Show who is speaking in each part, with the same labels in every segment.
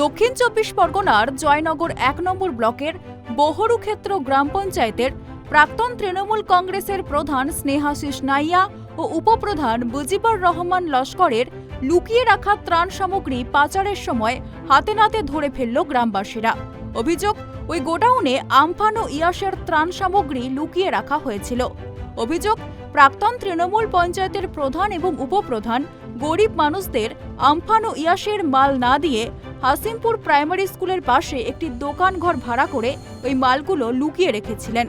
Speaker 1: দক্ষিণ চব্বিশ পরগনার জয়নগর ১ নম্বর ব্লকের বহরুক্ষেত্র গ্রাম পঞ্চায়েতের প্রাক্তন তৃণমূল কংগ্রেসের প্রধান স্নেহাশিস নাইয়া ও উপপ্রধান মুজিবুর রহমান লস্করের লুকিয়ে রাখা ত্রাণ সামগ্রী পাচারের সময় হাতে নাতে ধরে ফেলল গ্রামবাসীরা। অভিযোগ, ওই গোডাউনে আমফান ও ইয়াসের ত্রাণ সামগ্রী লুকিয়ে রাখা হয়েছিল। অভিযোগ, প্রাক্তন তৃণমূল পঞ্চায়েতের প্রধান এবং উপপ্রধান গরিব মানুষদের আমফান ও ইয়াসের মাল না দিয়ে হাসিমপুর প্রাইমারি স্কুলের পাশে একটি দোকান ঘর ভাড়া করে ওই মালগুলো লুকিয়ে রেখেছিলেন।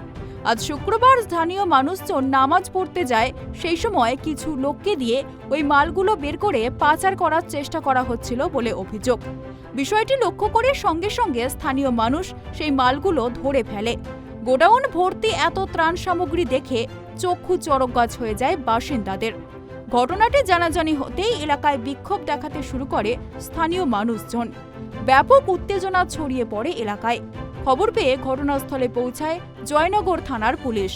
Speaker 1: আজ শুক্রবার স্থানীয় মানুষজন নামাজ পড়তে যায়, সেই সময় কিছু লোককে দিয়ে ওই মালগুলো বের করে পাচার করার চেষ্টা করা হচ্ছিল বলে অভিযোগ। বিষয়টি লক্ষ্য করে সঙ্গে সঙ্গে স্থানীয় মানুষ সেই মালগুলো ধরে ফেলে। গোডাউন ভর্তি এত ত্রাণ সামগ্রী দেখে চক্ষু চড়কগাছ হয়ে যায় বাসিন্দাদের। ঘটনাটি জানাজানি হতেই এলাকায় বিক্ষোভ দেখাতে শুরু করে স্থানীয় মানুষজন। ব্যাপক উত্তেজনা ছড়িয়ে পড়ে এলাকায়। খবর পেয়ে ঘটনাস্থলে পৌঁছায় জয়নগর থানার পুলিশ।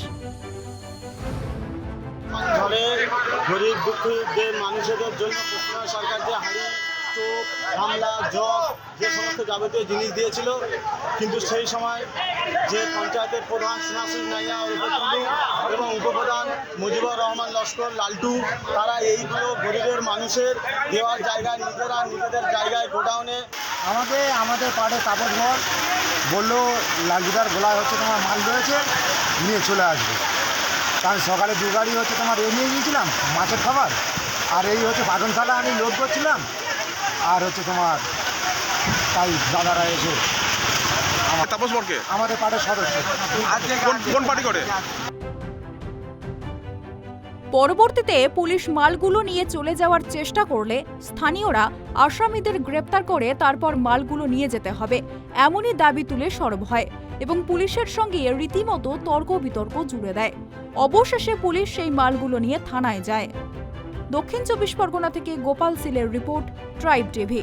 Speaker 2: গরিব দুঃখীদের মানুষদের জন্য পশ্চিমবঙ্গ সরকার যে হাঁড়ি, টোপ, গামলা, জগ যে সমস্ত যাবতীয় জিনিস দিয়েছিল, কিন্তু সেই সময় যে পঞ্চায়েতের প্রধান স্নেহাশিস নাইয়া এবং উপপ্রধান মুজিবুর রহমান লস্কর লালটু, তারা এইগুলো গরিবের মানুষের দেওয়ার জায়গায় নিজেদের জায়গায় গোডাউনে
Speaker 3: আমাদের পাড়ে কাপড় ঘর বললো লালটুদার গোলায় হচ্ছে তোমার মাল রয়েছে, নিয়ে চলে আসবে। কারণ সকালে 2 গাড়ি হচ্ছে তোমার নিয়ে গিয়েছিলাম মাছের খাবার, আর এই হচ্ছে বাগানশালা আমি লোড করছিলাম, আর হচ্ছে তোমার তাই দাদারা এসে আমাদের পাড়ের সদস্য।
Speaker 4: কোন পার্টি করে?
Speaker 1: পরবর্তীতে পুলিশ মালগুলো নিয়ে চলে যাওয়ার চেষ্টা করলে স্থানীয়রা আসামিদের গ্রেপ্তার করে তারপর মালগুলো নিয়ে যেতে হবে এমনই দাবি তুলে সরব হয় এবং পুলিশের সঙ্গে রীতিমতো তর্ক বিতর্ক জুড়ে দেয়। অবশেষে পুলিশ সেই মালগুলো নিয়ে থানায় যায়। দক্ষিণ চব্বিশ পরগনা থেকে গোপাল সিলের রিপোর্ট, ট্রাইব টিভি।